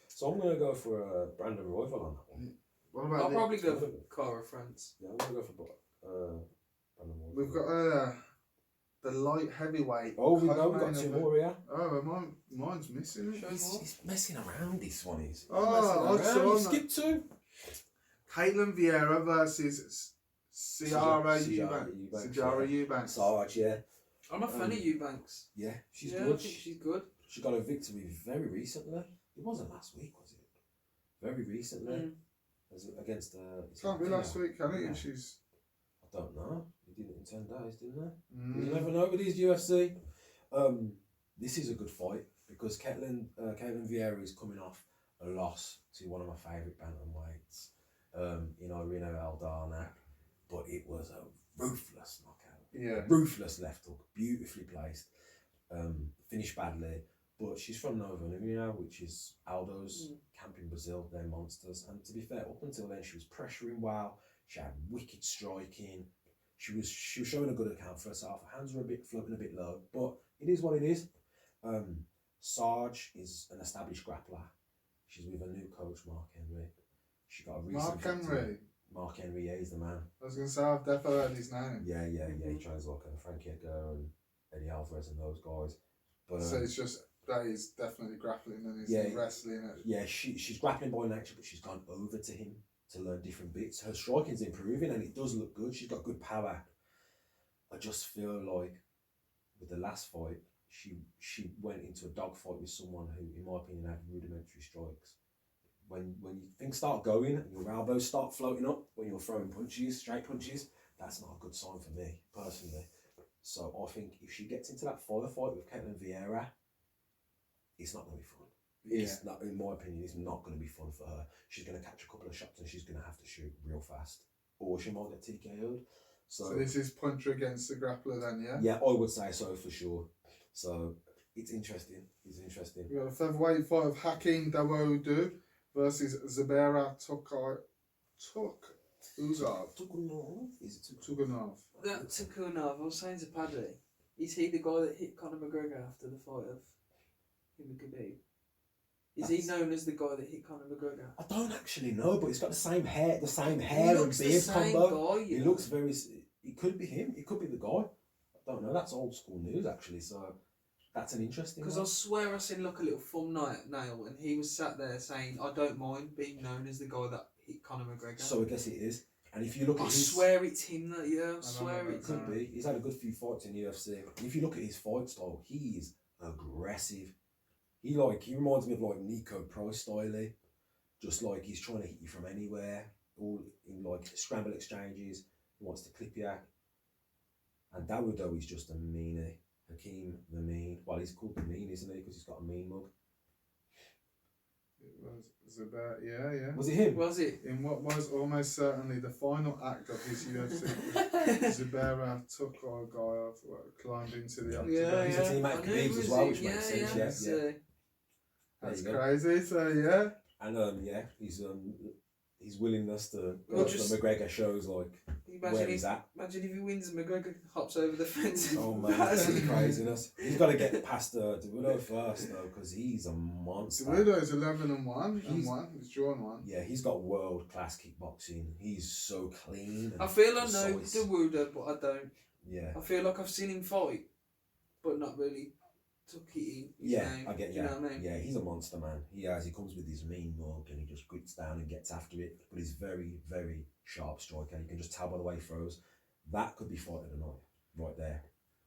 So I'm going to go for Brandon Royval on that one. What about I'll probably go for KaiKara-France. Yeah, I'm going to go for Brandon Royval. We've got the light heavyweight. Oh, we've got two more here. Oh, mine's missing it. He's messing around, this one is. Oh, I saw you skipped two. Caitlin Vieira versus Sijara Eubanks. Sarge, yeah. I'm a fan of Eubanks. Yeah, she's I good. think she's good. She got a victory very recently. It wasn't last week, was it? Very recently. Was it against Can't be last week, can it? Yeah. She's. I don't know. They did it in 10 days, didn't they? You never know with these UFC. This is a good fight because Caitlin Vieira is coming off a loss to one of my favourite bantamweights, Irina Aldana, but it was a ruthless knockout. Yeah. Ruthless left hook, beautifully placed. Finished badly, but she's from Nova União, which is Aldo's camp in Brazil. They're monsters, and to be fair, up until then she was pressuring well. She had wicked striking. She was showing a good account for herself. Her hands were floating a bit low, but it is what it is. Sarge is an established grappler. She's with a new coach, Mark Henry. She got a recent victory. Mark Henry, yeah, he's the man. I was going to say, I've definitely heard his name. Yeah. He trains like Frankie Edgar and Eddie Alvarez and those guys. But so it's just that he's definitely grappling and he's wrestling. Yeah, she's grappling by nature, but she's gone over to him to learn different bits. Her striking's improving and it does look good. She's got good power. I just feel like with the last fight, she went into a dogfight with someone who, in my opinion, had rudimentary strikes. When things start going and your elbows start floating up when you're throwing punches, straight punches, that's not a good sign for me, personally. So I think if she gets into that firefight with Caitlin Vieira, it's not going to be fun. It's not, in my opinion, it's not going to be fun for her. She's going to catch a couple of shots and she's going to have to shoot real fast. Or she might get TKO'd. So this is puncher against the grappler then, yeah? Yeah, I would say so for sure. So it's interesting. We've got a featherweight fight of Hakeem Dawodu versus Zabera Tugunov. Is it Tugunov? That Tugunov, I was saying to Paddy, is he the guy that hit Conor McGregor after the fight of him and Khabib? Is he known as the guy that hit Conor McGregor? I don't actually know, but he's got the same hair and beard combo. Guy, he looks very. It could be him. It could be the guy. I don't know. That's old school news actually. So that's an interesting. Because I swear I seen like a little thumbnail, and he was sat there saying, "I don't mind being known as the guy that hit Conor McGregor." So I guess it is. And if you look at I swear it's him that, I swear it could be. He's had a good few fights in UFC. And if you look at his fight style, he is aggressive. He reminds me of like Nico Price style. Just like he's trying to hit you from anywhere. All in like scramble exchanges. He wants to clip you. And Dawodu is just a meanie. Hakeem the Mean. Well, he's called the Mean, isn't he? Because he's got a mean mug. It was about, yeah. Was it him? Was it? In what was almost certainly the final act of his UFC, Zabera took our guy off, climbed into the octagon. Yeah. He's a teammate of Khabib's as well, which makes sense. Yeah. That's crazy. So yeah. And his willingness to go to the McGregor shows like where he's at. Imagine if he wins and McGregor hops over the fence. Oh man, that's craziness. He's got to get past Dawodu first though, because he's a monster. Dawodu is 11-1. He's drawn one. Yeah, he's got world class kickboxing. He's so clean. I feel I know Dawodu, but I don't. Yeah. I feel like I've seen him fight, but not really took it in. His Yeah, name. I get Do you. you know what I mean? Yeah, he's a monster, man. He comes with his mean mug and he just grits down and gets after it. But he's very, very sharp striker. You can just tell by the way he throws. That could be fight of the night, right there.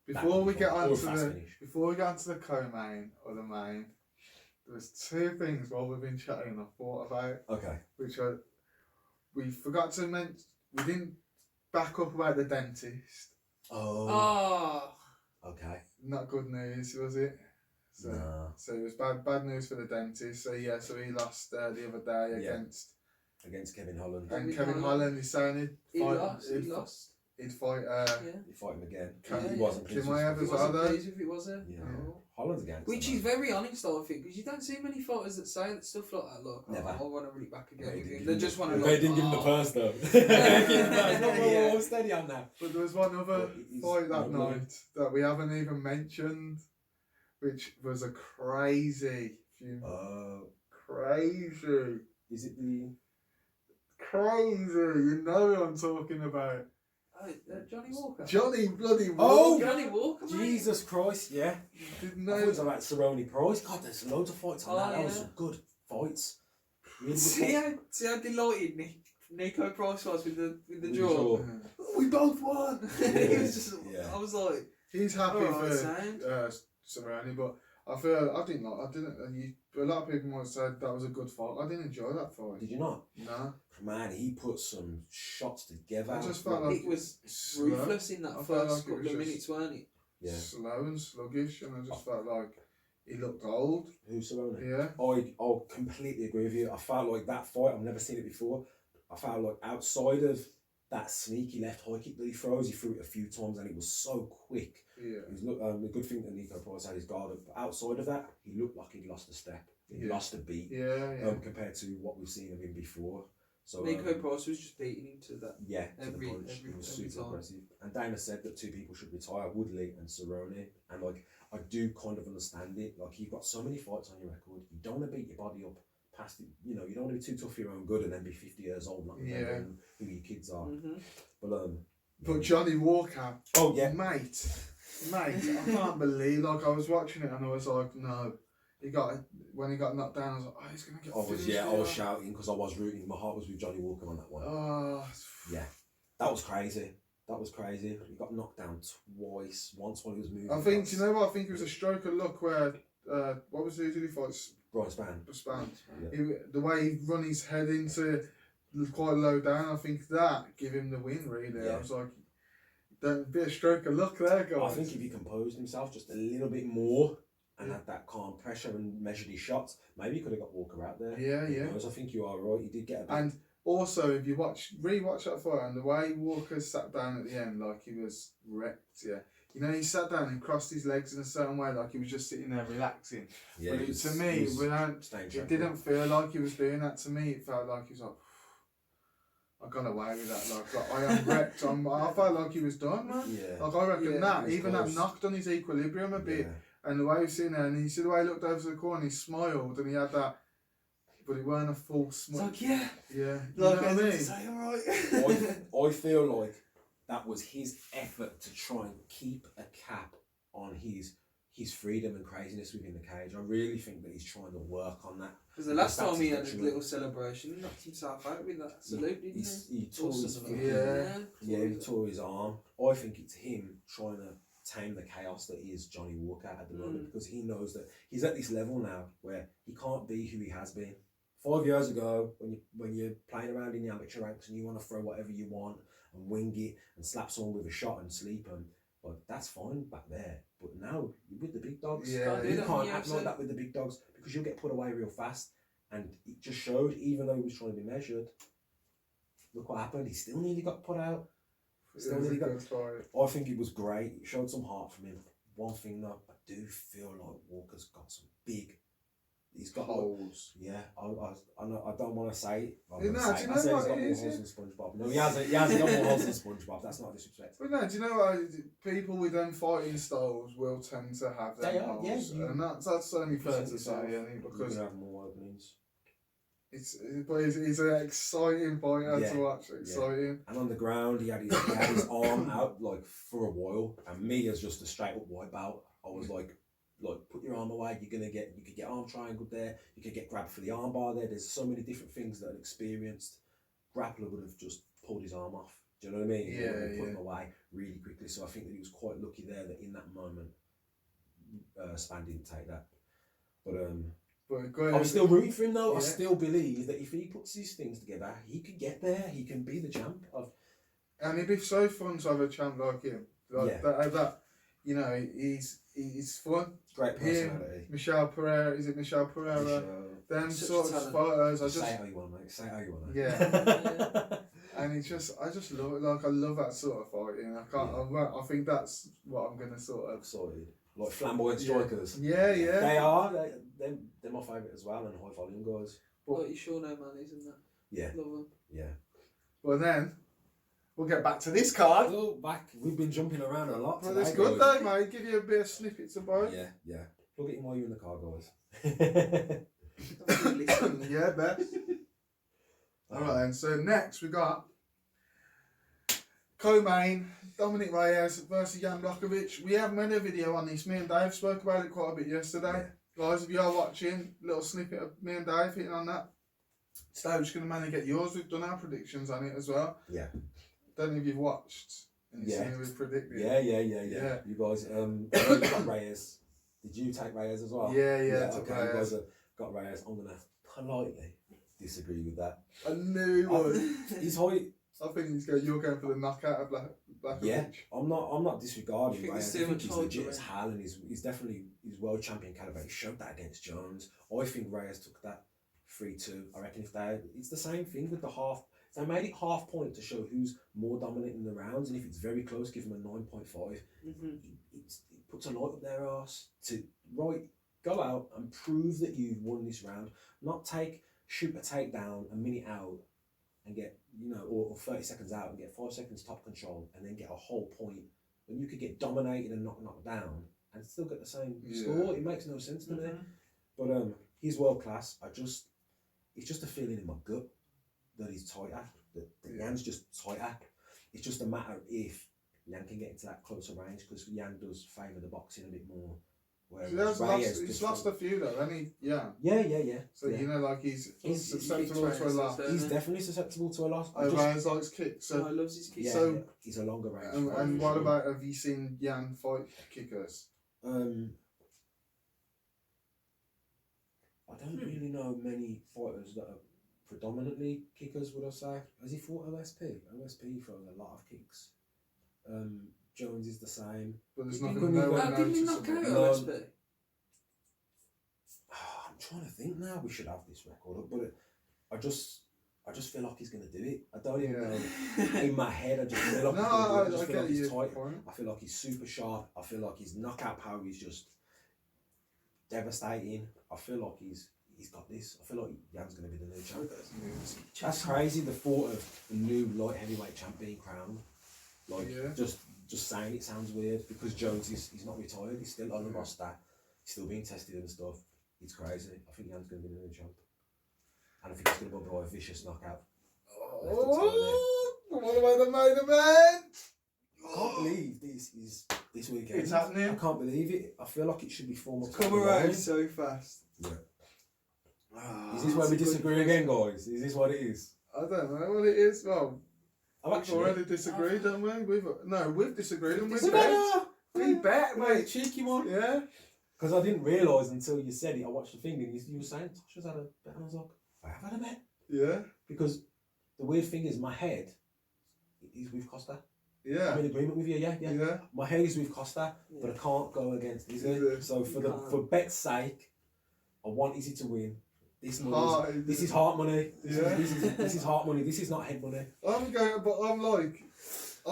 Before we get Or a onto fast the finish. co-main or the main, there's two things while we've been chatting I thought about, Okay. which we forgot to mention. We didn't back up about the dentist. Oh. Oh, Okay. Not good news, was it? So, Nah. so it was bad news for the dentist. So yeah, so he lost the other day Yeah. against Kevin Holland. and Kevin Kevin Holland. Holland. He's saying he lost. He'd fight Yeah. You fight him again. Can- He wasn't Can pleased I with have his as fight. well, Wasn't though? pleased with it, was it? Yeah. No. Holland's a gangster. Which man. is very honest, I think, because you don't see many fighters that say that stuff like that. Look, Never. I want to really back Yeah, again he with didn't him. give They him just the- want to. They didn't give him the purse though. Yeah. Steady on now. But there was one other But he's fight that not really- night that we haven't even mentioned, which was a crazy, crazy, Is it the? crazy. You know what I'm talking about? Oh, Johnny Walker. Johnny bloody Oh! Walker. Johnny Walker. mate. Jesus Christ! Yeah. Didn't I thought it know. was about Cerrone Price. God, there's loads of fights on Oh, that. That was yeah. some good fights. Really good See fights. how delighted Nico Price was with the With the draw. draw. We both won. he was just. Yeah. I was like, He's happy Alright, for sound. Cerrone, but I didn't. A lot of people might have said that was a good fight. I didn't enjoy that fight. Did you not? No, Man, he put some shots together. I just felt like it was slow. ruthless in that I felt first like it couple was of just- minutes, weren't it? Yeah. slow and sluggish, and I just felt like he looked old. Who Cerrone? Yeah. I completely agree with you. I felt like that fight, I've never seen it before. I felt like outside of that sneaky left high kick that he throws, he threw it a few times and it was so quick. Yeah. It was a good thing that Nico Price had his guard up. But outside of that, he looked like he'd lost a step. He Yeah. lost a beat Yeah. compared to what we've seen of him before. So Nico Price was just beating him to that. yeah, to every- the punch. every- It was every super time. aggressive. And Dana said that two people should retire, Woodley and Cerrone. And like, I do kind of understand it. Like, you've got so many fights on your record. You don't want to beat your body up past it. You know, you don't want to be too tough for your own good and then be 50 years old, not remembering who your kids are. Mm-hmm. But Johnny Walker, oh yeah, mate, I can't believe. Like I was watching it and I was like, no. When he got knocked down, I was like, oh, he's gonna get finished. I was shouting because I was rooting. My heart was with Johnny Walker on that one. Oh, Yeah, that was crazy. He got knocked down twice. Once when he was moving. I think. Do you know what? I think it was a stroke of luck where. What was it? Who did he fight? Brian Spann. Span. Yeah. The way he run his head into quite low down, I think that gave him the win. Really, Yeah. I was like, a bit of stroke of luck there, guys. I think if he composed himself just a little bit more and had that calm pressure and measured his shots, maybe he could have got Walker out there. Yeah, Who yeah. knows? I think you are right. He did get a bit. And also, if you rewatch that fight, and the way Walker sat down at the end, like he was wrecked. Yeah. You know, he sat down and crossed his legs in a certain way, like he was just sitting there relaxing. yeah, But he it, was- to he me, was without staying it sharp. didn't feel like he was doing that. To me, it felt like he was like, I got away with that. Like I am wrecked. I felt like he was done, man. Yeah. Like I reckon Yeah, that, he was even close. that knocked on his equilibrium a bit. Yeah. And the way he was sitting there, and you see the way he looked over to the corner, he smiled, and he had that, but it weren't a full It's smile. like, yeah. Yeah, you Like, know what I as if mean? to say, alright. I feel like that was his effort to try and keep a cap on his freedom and craziness within the cage. I really think that he's trying to work on that. Because the last That's time he had a detriment. little celebration, he knocked himself out with that salute, didn't he? He tore his something fucking- like Yeah. he tore his arm. I think it's him trying to tame the chaos that is Johnny Walker at the moment, because he knows that he's at this level now where he can't be who he has been. 5 years ago, when you're playing around in the amateur ranks and you want to throw whatever you want and wing it and slap someone with a shot and sleep them, like, that's fine back there. But now you're with the big dogs. Yeah. Can't do You that can't when act you're like that with the big dogs because you'll get put away real fast. And it just showed, even though he was trying to be measured, look what happened. He still nearly got put out. It was a good fight. I think it was great. It showed some heart from him. One thing though, I do feel like Walker's got some big. He's got Holes. yeah, I know. I don't want to say it. I'm Yeah, gonna no, say do it. you I know said what he's got it more is, holes than SpongeBob. No, he hasn't got more holes than SpongeBob. That's not disrespect. But no, do you know what? People with them fighting styles will tend to have them They are, holes. yeah, and that's only fair to say, yourself, I think, you because can have more openings. It's an exciting fighter to watch. Exciting. And on the ground, he had his arm out like for a while, and me as just a straight up wipeout, I was like, put your arm away. You could get arm triangle there. You could get grabbed for the arm bar there. There's so many different things that an experienced grappler would have just pulled his arm off. Do you know what I mean? Yeah. Put him away really quickly. So I think that he was quite lucky there that in that moment, Span didn't take that. But I'm still rooting for him though. Yeah. I still believe that if he puts these things together, he could get there. He can be the champ. And it'd be so fun to have a champ like him. That you know, he's fun. Great personality. Michelle Pereira, is it Michelle Pereira? Them sort of fighters. Say it how you want, mate. Say it how you want. Yeah. And I just love it. Like I love that sort of fighting. I think that's what I'm gonna sort of. Excited. Like flamboyant strikers. Yeah. They are. They're my favourite as well, and high volume guys. But you sure know man, isn't that? Yeah. Love them. Yeah. Well then, we'll get back to this card. Oh, back. We've been jumping around a lot today. Well, it's good though, mate. Give you a bit of snippets of both. Yeah. Plug it in while you're in the car, guys. Yeah, bet. Alright then, so next we got co-main Dominic Reyes versus Jan Blachowicz. We have made a video on this. Me and Dave spoke about it quite a bit yesterday. Guys, if you are watching, little snippet of me and Dave hitting on that. Today we're just going to mainly get yours. We've done our predictions on it as well. Yeah. Don't know if you've watched and seen who we've predicted. Yeah. You guys, you got Reyes. Did you take Reyes as well? Yeah. Okay, you guys have got Reyes. I'm going to politely disagree with that. I knew he would. He's high. I think you're going for the knockout of Blachowicz. Yeah, I'm not disregarding Reyes. I think he's much legit as hell, and he's definitely world champion caliber. He showed that against Jones. I think Reyes took that 3-2. I reckon it's the same thing with the half. They made it half point to show who's more dominant in the rounds, and if it's very close, give him a 9.5. It puts a lot up their arse to go out and prove that you've won this round. Not shoot a takedown a minute out and get or 30 seconds out and get 5 seconds top control and then get a whole point when you could get dominated and knocked down and still get the same score. It makes no sense to me. But he's world class. It's just a feeling in my gut that he's tighter. That Jan's just tighter. It's just a matter of if Jan can get into that closer range, because Jan does favour the boxing a bit more. He's lost a few though, hasn't he? Yeah. So he's susceptible to a loss. He's definitely susceptible to a loss. Reyes likes kicks. So he loves his kicks. Yeah, so he's a longer range. And what about, have you seen Jan fight kickers? I don't really know many fighters that are predominantly kickers, would I say. Has he fought OSP? OSP throws a lot of kicks. Jones is the same. But there's Didn't nothing Didn't he knock out OSP? I'm trying to think now. We should have this record up, but I just feel like he's going to do it. I don't even know. In my head, I just feel like I feel like he's tight. I feel like he's super sharp. I feel like his knockout power is just devastating. I feel like he's got this. I feel like Jan's going to be the new champ. That's crazy. The thought of the new light heavyweight champ being crowned. Just saying it sounds weird, because Jones he's not retired. He's still on the roster. He's still being tested and stuff. It's crazy. I think Jan's going to be the new champ. And I think he's going to go by a vicious knockout. What about the main event? I can't believe this weekend. It's happening. I can't believe it. I feel like it should be formal. It's come around so fast. Yeah. Is this where we disagree again, guys? Is this what it is? I don't know what it is. Well, I've already disagreed, don't we? We've disagreed and we've bet. bet. We bet, mate. Cheeky one. Yeah. Because I didn't realise until you said it. I watched the thing and you were saying Tosh has had a bet, and I was like, I have had a bet. Yeah. Because the weird thing is, my head is with Costa. Yeah. I'm in agreement with you. Yeah. My head is with Costa, but I can't go against Izzy. So for bet's sake, I want Izzy to win. This is heart money. This is heart money. This is not head money. I'll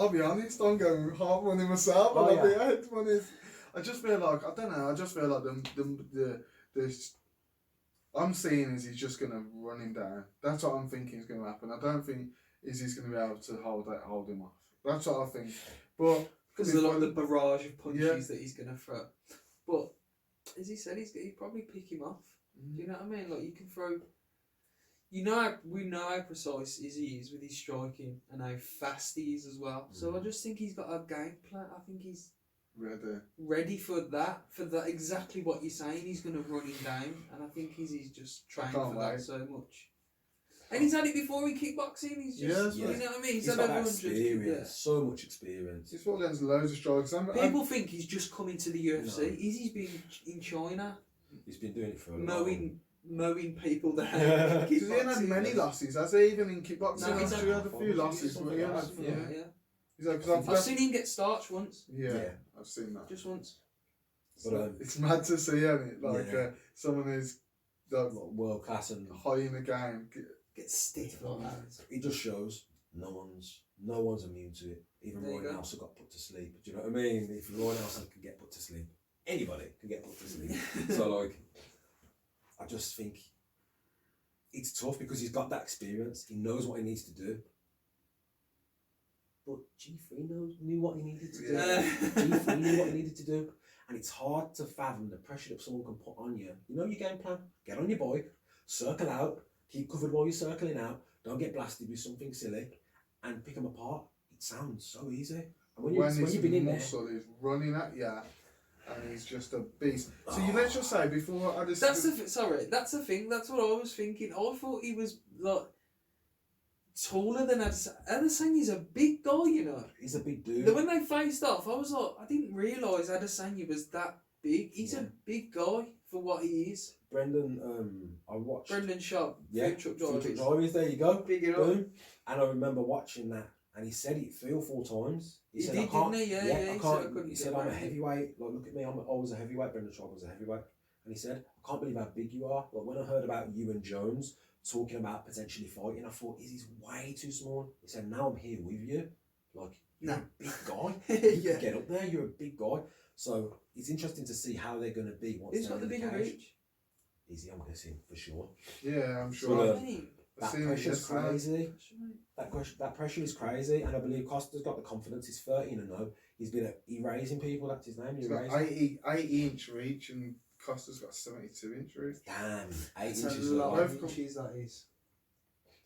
be honest, I'm going with heart money myself, and I'll be head money. I just feel like, I don't know, I'm seeing is he's just going to run him down. That's what I'm thinking is going to happen. I don't think Izzy's going to be able to hold him off. That's what I think. But because of the barrage of punches that he's going to throw. But as he said, he'd probably pick him off. Do you know what I mean? Like, you can throw we know how precise Izzy is with his striking and how fast he is as well. So I just think he's got a game plan. I think he's ready for that exactly what you're saying. He's going to run him down, and I think he's just trained for that so much. And he's had it before in kickboxing. He's just, you know what I mean? He's got that experience, so much experience. He's fought against loads of strikers. People think he's just coming to the UFC. No. Izzy's been in China. He's been doing it for a long mowing people down. Because he hasn't had many losses, has he? Even in kickboxing, no, he's had a few losses. I've seen him get starched once. Yeah, I've seen that. Just once. But, it's mad to see, isn't it? Like someone who's world class and high in the game get stiff like that. It just shows no one's immune to it. Even Roy Nelson got put to sleep. Do you know what I mean? If Roy Nelson can get put to sleep, anybody can get put to sleep. So like, I just think it's tough because he's got that experience. He knows what he needs to do. But G3 knew what he needed to do. G3 knew what he needed to do. And it's hard to fathom the pressure that someone can put on you. You know your game plan. Get on your bike, circle out, keep covered while you're circling out. Don't get blasted with something silly, and pick them apart. It sounds so easy. And when you've been in there, he's running at you, and he's just a beast. So let's just say before I just that's the thing. That's what I was thinking. I thought he was like taller than Adesanya's a big guy, you know. He's a big dude. When they faced off, I was like, I didn't realise Adesanya was that big. He's a big guy for what he is. Brendan, I watched Brendan Sharp, food truck drivers. There you go. Big it up. And I remember watching that, and he said it 3 or 4 times. He said, didn't he? Yeah. He said, I'm a heavyweight. Like, look at me, I was a heavyweight. Brendan Sharp was a heavyweight, and he said, I can't believe how big you are. Like when I heard about you and Jones talking about potentially fighting, I thought, he's way too small. He said, now I'm here with you. Like, you're a big guy. You can get up there, you're a big guy. So it's interesting to see how they're going to be once they're in the cage. Who's got the bigger reach? Easy, I'm guessing, for sure. Yeah, I'm sure. That pressure's crazy. That pressure is crazy, and I believe Costa's got the confidence. He's 13-0. He's been erasing people. That's his name. He's got 80-inch reach, and Costa's got 72-inch reach. Damn, 8 inches. That's a lot of inches, that is.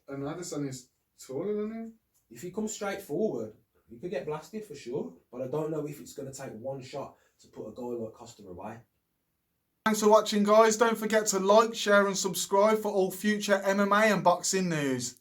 And Adesanya's taller than him. If he comes straight forward, he could get blasted for sure. But I don't know if it's going to take one shot to put a guy like Costa away. Thanks for watching, guys. Don't forget to like, share and subscribe for all future MMA and boxing news.